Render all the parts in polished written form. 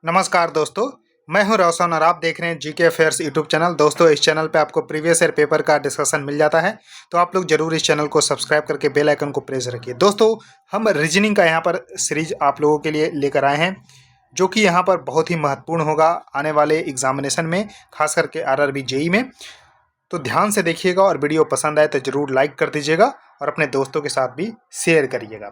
नमस्कार दोस्तों, मैं हूं रोशन और आप देख रहे हैं जीके अफेयर्स यूट्यूब चैनल। दोस्तों, इस चैनल पे आपको प्रीवियस ईयर पेपर का डिस्कशन मिल जाता है, तो आप लोग जरूर इस चैनल को सब्सक्राइब करके बेल आइकन को प्रेस रखिए। दोस्तों, हम रीजनिंग का यहाँ पर सीरीज आप लोगों के लिए लेकर आए हैं, जो कि यहाँ पर बहुत ही महत्वपूर्ण होगा आने वाले एग्जामिनेशन में, खास करके आरआरबी जेई में। तो ध्यान से देखिएगा और वीडियो पसंद आए तो जरूर लाइक कर दीजिएगा और अपने दोस्तों के साथ भी शेयर करिएगा।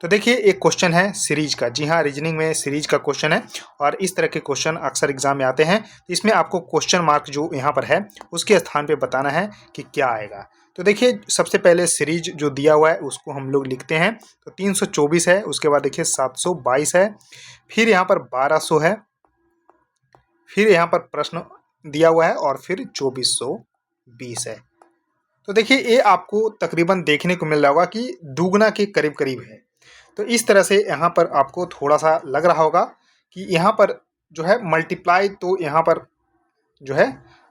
तो देखिए, एक क्वेश्चन है सीरीज का। जी हाँ, रीजनिंग में सीरीज का क्वेश्चन है और इस तरह के क्वेश्चन अक्सर एग्जाम में आते हैं। इसमें आपको क्वेश्चन मार्क जो यहाँ पर है उसके स्थान पे बताना है कि क्या आएगा। तो देखिए, सबसे पहले सीरीज जो दिया हुआ है उसको हम लोग लिखते हैं। तो 324 है, उसके बाद देखिए 722 है, फिर यहाँ पर 1200 है, फिर यहाँ पर प्रश्न दिया हुआ है और फिर 2420 है। तो देखिए, ये आपको तकरीबन देखने को मिल रहा होगा कि दुगना के करीब करीब है। तो इस तरह से यहाँ पर आपको थोड़ा सा लग रहा होगा कि यहाँ पर जो है मल्टीप्लाई, तो यहाँ पर जो है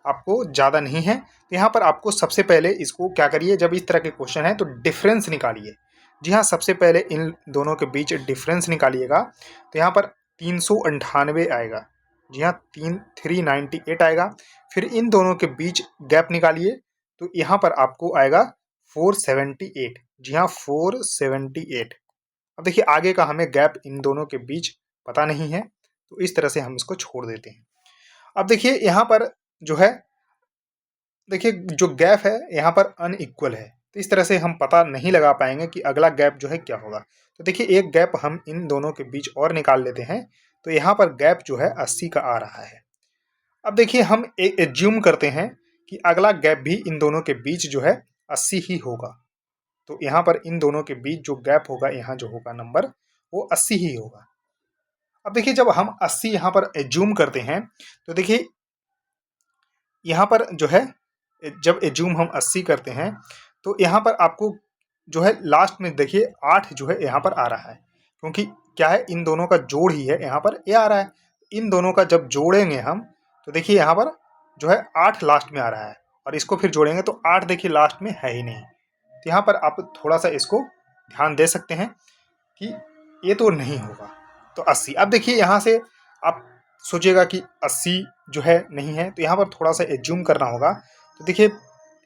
आपको ज़्यादा नहीं है। तो यहाँ पर आपको सबसे पहले इसको क्या करिए, जब इस तरह के क्वेश्चन है तो डिफरेंस निकालिए। जी हाँ, सबसे पहले इन दोनों के बीच डिफरेंस निकालिएगा। तो यहाँ पर 398 आएगा। जी हाँ, 398 आएगा। फिर इन दोनों के बीच गैप निकालिए, तो यहाँ पर आपको आएगा 478। जी हाँ, 478। अब देखिए, आगे का हमें गैप इन दोनों के बीच पता नहीं है, तो इस तरह से हम इसको छोड़ देते हैं। अब देखिए, यहाँ पर जो है, देखिए जो गैप है यहाँ पर अनइक्वल है, तो इस तरह से हम पता नहीं लगा पाएंगे कि अगला गैप जो है क्या होगा। तो देखिए, एक गैप हम इन दोनों के बीच और निकाल लेते हैं। तो यहाँ पर गैप जो है 80 का आ रहा है। अब देखिए, हम एज्यूम करते हैं कि अगला गैप भी इन दोनों के बीच जो है 80 ही होगा। तो यहाँ पर इन दोनों के बीच जो गैप होगा, यहाँ जो होगा नंबर, वो 80 ही होगा। अब देखिए, जब हम 80 यहाँ पर एज्यूम करते हैं, तो देखिए यहाँ पर जो है, जब एज्यूम हम 80 करते हैं, तो यहाँ पर आपको जो है लास्ट में देखिए 8 जो है यहाँ पर आ रहा है, क्योंकि क्या है, इन दोनों का जोड़ ही है, यहाँ पर ए आ रहा है। इन दोनों का जब जोड़ेंगे हम, तो देखिए यहाँ पर जो है 8 लास्ट में आ रहा है, और इसको फिर जोड़ेंगे तो 8 देखिए लास्ट में है ही नहीं। तो यहाँ पर आप थोड़ा सा इसको ध्यान दे सकते हैं कि ये तो नहीं होगा। तो 80, अब देखिए यहाँ से आप सोचिएगा कि 80 जो है नहीं है, तो यहाँ पर थोड़ा सा एज्यूम करना होगा। तो देखिए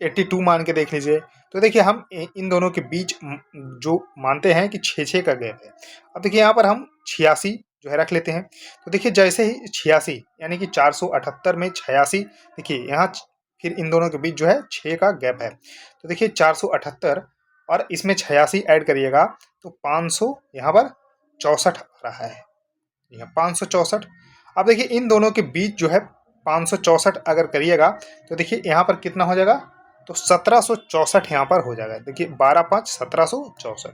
82 मान के देख लीजिए। तो देखिए, हम इन दोनों के बीच जो मानते हैं कि 6-6 का गैप है। अब देखिए, यहाँ पर हम 86 जो है रख लेते हैं। तो देखिए, जैसे ही 86 यानी कि 478 में 86, देखिए यहाँ फिर इन दोनों के बीच जो है 6 का गैप है। तो देखिए 478 और इसमें 86 ऐड करिएगा, तो 500 यहाँ पर 64 आ रहा है। यहाँ 564। अब देखिए, इन दोनों के बीच जो है 564 अगर करिएगा, तो देखिए यहाँ पर कितना हो जाएगा, तो 1764 यहाँ पर हो जाएगा। देखिए 12×5 1764।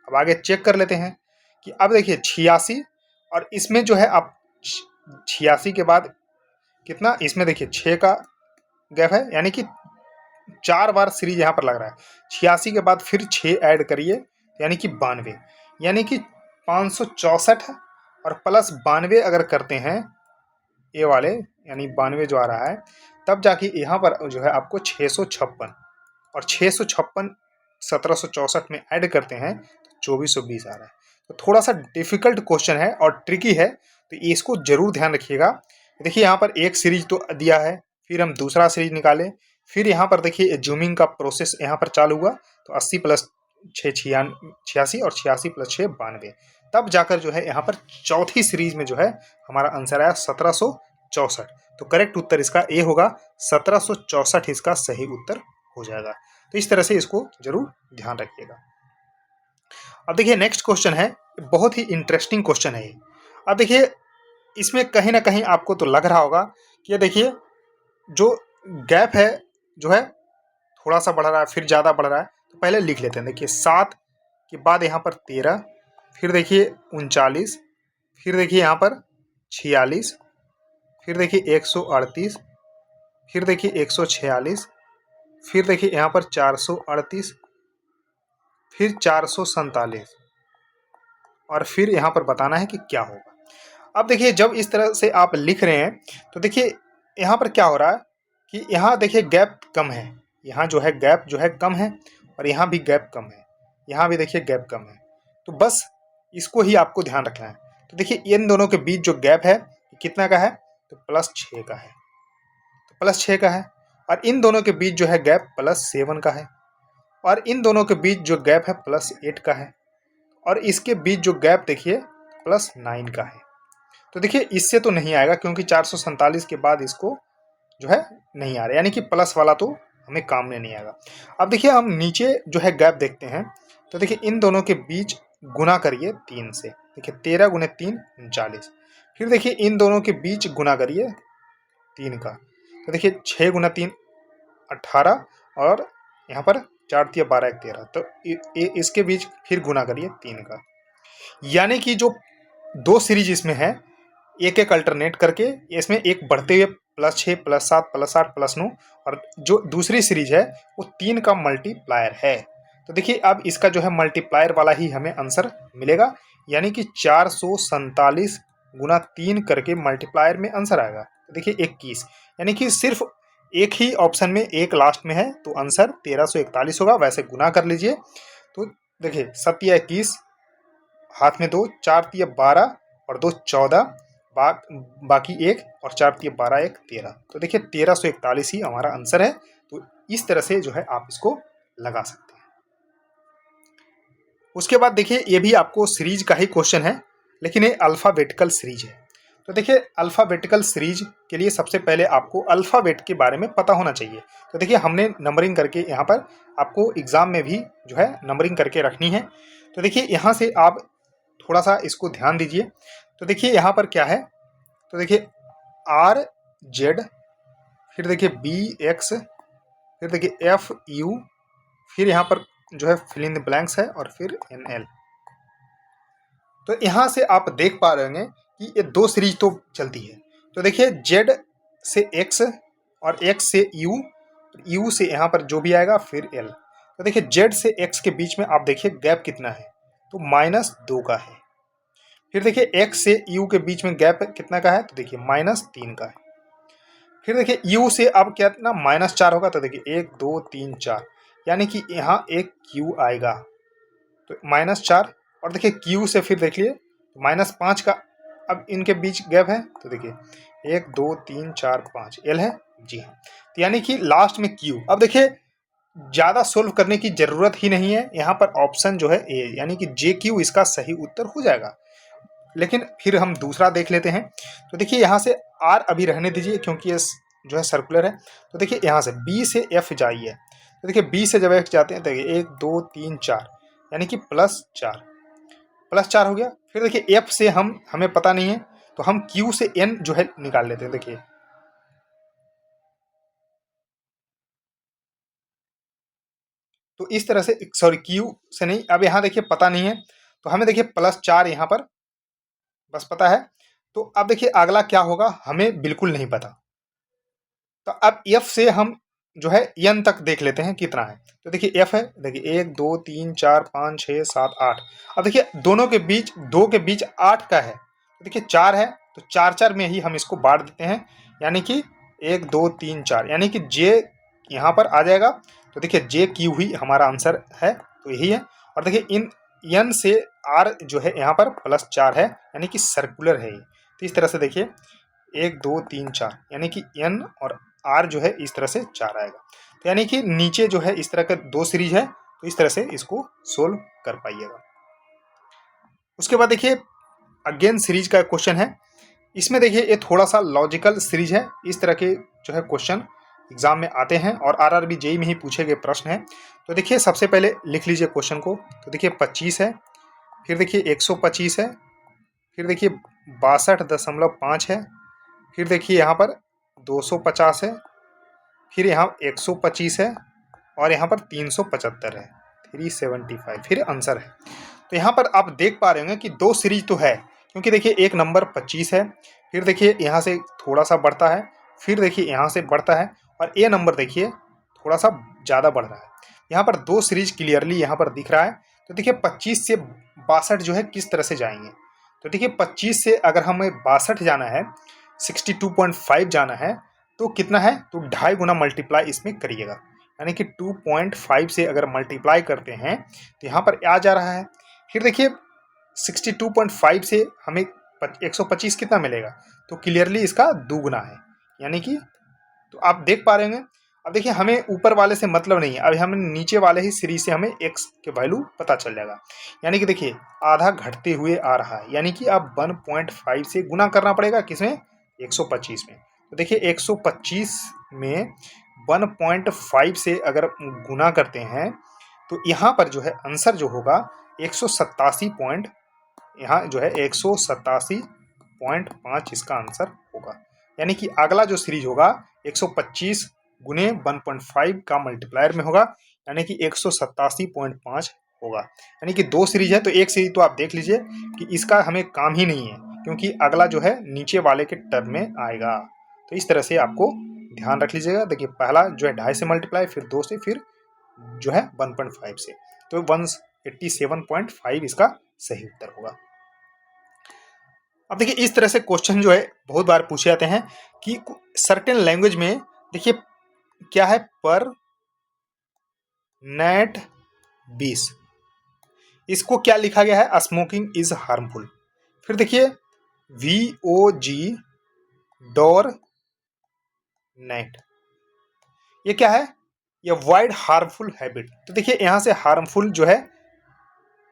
अब आगे चेक कर लेते हैं कि अब देखिए 86 और इसमें जो है आप 86 के बाद कितना, इसमें देखिए 6 का गैप है, यानी कि 4 बार सीरीज यहाँ पर लग रहा है। 86 के बाद फिर 6 ऐड करिए, यानी कि 92, यानी कि 564 और प्लस 92 अगर करते हैं ये वाले, यानी 92 जो आ रहा है, तब जाके यहाँ पर जो है आपको 656, और 656 1764 में ऐड करते हैं तो 2420 आ रहा है। तो थोड़ा सा डिफिकल्ट क्वेश्चन है और ट्रिकी है, तो इसको जरूर ध्यान रखिएगा। देखिए, यहाँ पर एक सीरीज तो दिया है, फिर हम दूसरा सीरीज निकालें, फिर यहाँ पर देखिए जूमिंग का प्रोसेस यहाँ पर चालू हुआ, तो 80 + 6 86 और 86 + 6 92, तब जाकर जो है यहाँ पर चौथी सीरीज में जो है हमारा आंसर आया 1764। तो करेक्ट उत्तर इसका ए होगा, 1764 इसका सही उत्तर हो जाएगा। तो इस तरह से इसको जरूर ध्यान रखिएगा। अब देखिए, नेक्स्ट क्वेश्चन है, बहुत ही इंटरेस्टिंग क्वेश्चन है ये। अब देखिए, इसमें कहीं ना कहीं आपको तो लग रहा होगा कि ये देखिए जो गैप है जो है थोड़ा सा बढ़ रहा है, फिर ज़्यादा बढ़ रहा है। तो पहले लिख लेते हैं। देखिए 7 के बाद यहाँ पर 13, फिर देखिए 39, फिर देखिए यहाँ पर 46, फिर देखिए 138, फिर देखिए 146, फिर देखिए यहाँ पर 438, फिर 447, और फिर यहाँ पर बताना है कि क्या होगा। अब देखिए, जब इस तरह से आप लिख रहे हैं, तो देखिए यहाँ पर क्या हो रहा है कि यहाँ देखिए गैप कम है, यहाँ जो है गैप जो है कम है, और यहाँ भी गैप कम है, यहाँ भी देखिए गैप कम है। तो बस इसको ही आपको ध्यान रखना है। तो देखिए इन दोनों के बीच जो गैप है कितना का है, तो +6 का है, तो +6 का है। और इन दोनों के बीच जो है गैप +7 का है, और इन दोनों के बीच जो गैप है +8 का है, और इसके बीच जो गैप देखिए +9 का है। तो देखिए इससे तो नहीं आएगा क्योंकि 447 के बाद इसको जो है नहीं आ रहा, यानी कि प्लस वाला तो हमें काम में नहीं आएगा। अब देखिए हम नीचे जो है गैप देखते हैं, तो देखिए इन दोनों के बीच गुना करिए 3 से, देखिए 13 गुने 3 39। फिर देखिए इन दोनों के बीच गुना करिए 3 का, तो देखिए 6 गुना 3 18, और यहाँ पर 4 तिया 12 1 13, तो इसके बीच फिर गुना करिए 3 का। यानी कि जो दो सीरीज इसमें है, एक एक अल्टरनेट करके इसमें एक बढ़ते हुए +6 +7 +8 +9, और जो दूसरी सीरीज है वो 3 का मल्टीप्लायर है। तो देखिए अब इसका जो है मल्टीप्लायर वाला ही हमें आंसर मिलेगा, यानी कि 447 गुना 3 करके मल्टीप्लायर में आंसर आएगा। तो देखिए 21, यानी कि सिर्फ एक ही ऑप्शन में एक लास्ट में है, तो आंसर 1341 होगा। वैसे गुना कर लीजिए, तो देखिए 7 या 21, हाथ में 2, 4 तिया 12 और 2 14, बाकी 1, और 4 तिया 12 1 13। तो देखिए 1341 ही हमारा आंसर है। तो इस तरह से जो है आप इसको लगा सकते हैं। उसके बाद देखिए ये भी आपको सीरीज का ही क्वेश्चन है, लेकिन ये अल्फ़ाबेटिकल सीरीज है। तो देखिए अल्फ़ाबेटिकल सीरीज के लिए सबसे पहले आपको अल्फ़ाबेट के बारे में पता होना चाहिए। तो देखिए हमने नंबरिंग करके यहाँ पर आपको एग्ज़ाम में भी जो है नंबरिंग करके रखनी है। तो देखिए यहाँ से आप थोड़ा सा इसको ध्यान दीजिए। तो देखिए यहाँ पर क्या है, तो देखिए RZ, फिर देखिए BX, फिर देखिए FU, फिर यहाँ पर जो है फिल इन द ब्लैंक्स है, और फिर NL। तो यहाँ से आप देख पा रहे होंगे कि ये दो सीरीज तो चलती है। तो देखिए Z से X और X से U, U से यहाँ पर जो भी आएगा फिर L। तो देखिए Z से X के बीच में आप देखिए गैप कितना है, तो -2 का है। फिर देखिए X से U के बीच में गैप कितना का है, तो देखिए -3 का है। फिर देखिए U से अब क्या ना -4 होगा, तो देखिए 1 2 3 4, यानी कि यहाँ एक Q आएगा, तो -4। और देखिए Q से फिर देखिए -5 का, अब इनके बीच गैप है, तो देखिए 1 2 3 4 5, L है, जी हाँ। तो यानी कि लास्ट में Q। अब देखिए ज़्यादा सोल्व करने की ज़रूरत ही नहीं है, यहाँ पर ऑप्शन जो है A, यानी कि JQ इसका सही उत्तर हो जाएगा। लेकिन फिर हम दूसरा देख लेते हैं। तो देखिए यहाँ से R अभी रहने दीजिए क्योंकि ये जो है सर्कुलर है। तो देखिए यहाँ से B से F जाइए, तो देखिए B से जब F जाते हैं तो देखिए 1 2 3 4, यानी कि +4 हो गया। फिर देखिए F से हमें पता नहीं है, तो हम Q से N जो है निकाल लेते हैं। देखिए तो इस तरह से, सॉरी Q से नहीं, अब यहाँ देखिए पता नहीं है, तो हमें देखिए +4 यहाँ पर बस पता है। तो अब देखिए अगला क्या होगा हमें बिल्कुल नहीं पता। तो अब F से हम जो है N तक देख लेते हैं कितना है। तो देखिए F है, देखिए 1 2 3 4 5 6 7 8। अब देखिए दोनों के बीच, 2 के बीच 8 का है, तो देखिए 4 है, तो 4 4 में ही हम इसको बांट देते हैं, यानी कि 1 2 3 4, यानी कि J यहाँ पर आ जाएगा। तो देखिए JQ ही हमारा आंसर है, तो यही है। और देखिए इन N से R जो है यहाँ पर +4 है, यानी कि सर्कुलर है ये। तो इस तरह से देखिए 1 2 3 4, यानी कि N और R जो है इस तरह से 4 आएगा। तो यानी कि नीचे जो है इस तरह का 2 सीरीज है, तो इस तरह से इसको सोल्व कर पाइएगा। उसके बाद देखिए अगेन सीरीज का क्वेश्चन है। इसमें देखिए ये थोड़ा सा लॉजिकल सीरीज है। इस तरह के जो है क्वेश्चन एग्जाम में आते हैं, और RRB जेई में ही पूछे गए प्रश्न हैं। तो देखिए सबसे पहले लिख लीजिए क्वेश्चन को। तो देखिए 25 है, फिर देखिए 125 है, फिर देखिए 62.5 है, फिर देखिए यहाँ पर 250 है, फिर यहाँ 125 है, और यहाँ पर 375 है, 375 फिर आंसर है। तो यहाँ पर आप देख पा रहे होंगे कि दो सीरीज तो है, क्योंकि देखिए एक नंबर 25 है, फिर देखिए यहाँ से थोड़ा सा बढ़ता है, फिर देखिए यहाँ से बढ़ता है, और ए नंबर देखिए थोड़ा सा ज़्यादा बढ़ रहा है। यहाँ पर दो सीरीज क्लियरली यहाँ पर दिख रहा है। तो देखिए 25 से 62 जो है किस तरह से जाएंगे। तो देखिए 25 से अगर हमें 62 जाना है, 62.5 जाना है, तो कितना है, तो 2.5 गुना मल्टीप्लाई इसमें करिएगा, यानी कि 2.5 से अगर मल्टीप्लाई करते हैं तो यहाँ पर आ जा रहा है। फिर देखिए 62.5 से हमें 125 कितना मिलेगा, तो क्लियरली इसका दुगुना है, यानी कि तो आप देख पा रहे होंगे। अब देखिए हमें ऊपर वाले से मतलब नहीं है, अभी हमें नीचे वाले ही सीरीज से हमें x के वैल्यू पता चल जाएगा। यानी कि देखिए आधा घटते हुए आ रहा है, यानी कि अब 1.5 से गुना करना पड़ेगा किसमें, 125 में। तो देखिए 125 में 1.5 से अगर गुना करते हैं तो यहाँ पर जो है आंसर जो होगा 187 पॉइंट, यहाँ जो है 187.5 इसका आंसर होगा। यानी कि अगला जो सीरीज होगा 125 गुने 1.5 का मल्टीप्लायर में होगा, यानी कि 187.5 होगा। यानी कि दो सीरीज है, तो एक सीरीज तो आप देख लीजिए कि इसका हमें काम ही नहीं है, क्योंकि अगला जो है नीचे वाले के टर्म में आएगा। तो इस तरह से आपको ध्यान रख लीजिएगा। देखिए पहला जो है 2.5 से मल्टीप्लाई, फिर 2 से, फिर जो है 1.5 से, तो 187.5 इसका सही उत्तर होगा। अब देखिए इस तरह से क्वेश्चन जो है बहुत बार पूछे जाते हैं कि सर्टेन लैंग्वेज में देखिए क्या है, पर नेट 20, इसको क्या लिखा गया है, स्मोकिंग इज हार्मफुल। फिर देखिए VOG डोर नेट, ये क्या है, ये वाइड हार्मफुल हैबिट। तो देखिए यहां से हार्मफुल जो है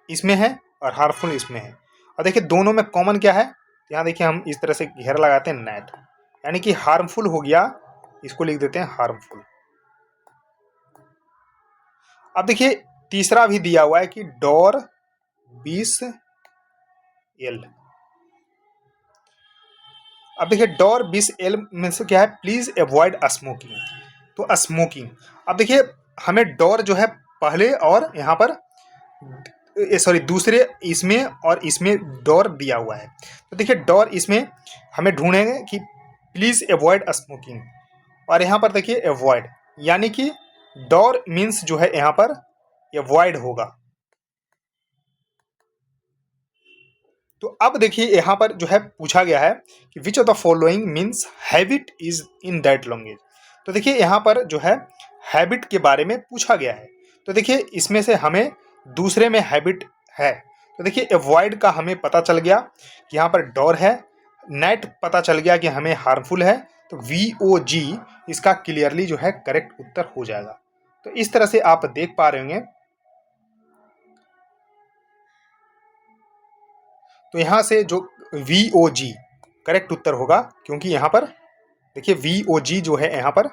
इसमें है और हार्मफुल इसमें है, और देखिए दोनों में कॉमन क्या है, यहाँ देखिए हम इस तरह से घेरा लगाते हैं नेट, यानी कि हार्मफुल हो गया, इसको लिख देते हैं हार्मफुल। अब देखिए तीसरा भी दिया हुआ है कि डोर 20L। अब देखिए डोर 20L में से क्या है, प्लीज अवॉइड स्मोकिंग, तो स्मोकिंग। अब देखिए हमें डोर जो है पहले और यहाँ पर सॉरी दूसरे इसमें और इसमें डोर दिया हुआ है, तो देखिए डोर इसमें हमें ढूंढेंगे कि प्लीज अवॉइड स्मोकिंग, और यहाँ पर देखिए अवॉइड, यानी कि डोर मीन्स जो है यहाँ पर अवॉइड होगा। तो अब देखिए यहाँ पर जो है पूछा गया है कि which of the following means habit is in that language. तो देखिए यहाँ पर जो है हैबिट के बारे में पूछा गया है, तो देखिए इसमें से हमें दूसरे में हैबिट है, तो देखिए अवॉइड का हमें पता चल गया कि यहाँ पर डोर है, नेट पता चल गया कि हमें हार्मफुल है, तो VOG इसका क्लियरली जो है करेक्ट उत्तर हो जाएगा। तो इस तरह से आप देख पा रहे होंगे। तो यहाँ से जो VOG करेक्ट उत्तर होगा, क्योंकि यहाँ पर देखिए VOG जो है यहाँ पर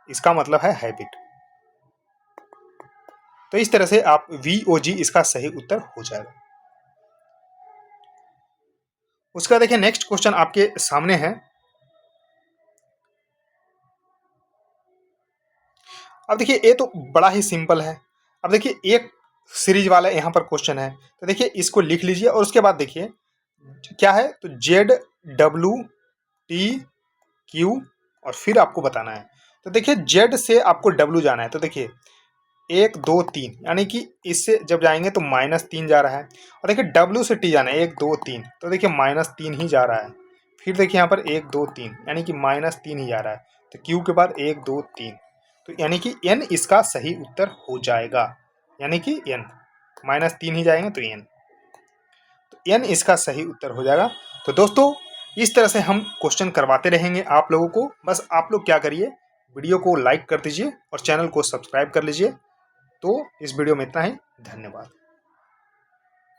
इसका मतलब है हैबिट। तो इस तरह से आप VOG इसका सही उत्तर हो जाएगा। उसका देखिए नेक्स्ट क्वेश्चन आपके सामने है। अब देखिए ये तो बड़ा ही सिंपल है। अब देखिए एक सीरीज वाला यहाँ पर क्वेश्चन है, तो देखिए इसको लिख लीजिए और उसके बाद देखिए क्या है, तो ZWTQ और फिर आपको बताना है। तो देखिए Z से आपको W जाना है, तो देखिए 1 2 3, यानी कि इससे जब जाएंगे तो -3 जा रहा है, और देखिए W से T जाना है 1 2 3, तो देखिए -3 ही जा रहा है। फिर देखिए यहाँ पर 1 2 3, यानी कि -3 ही जा रहा है, तो Q के बाद 1 2 3, तो यानी कि N इसका सही उत्तर हो जाएगा, यानी कि N -3 ही जाएंगे तो N, तो N इसका सही उत्तर हो जाएगा। तो दोस्तों इस तरह से हम क्वेश्चन करवाते रहेंगे आप लोगों को। बस आप लोग क्या करिए, वीडियो को लाइक कर दीजिए और चैनल को सब्सक्राइब कर लीजिए। तो इस वीडियो में इतना ही, धन्यवाद।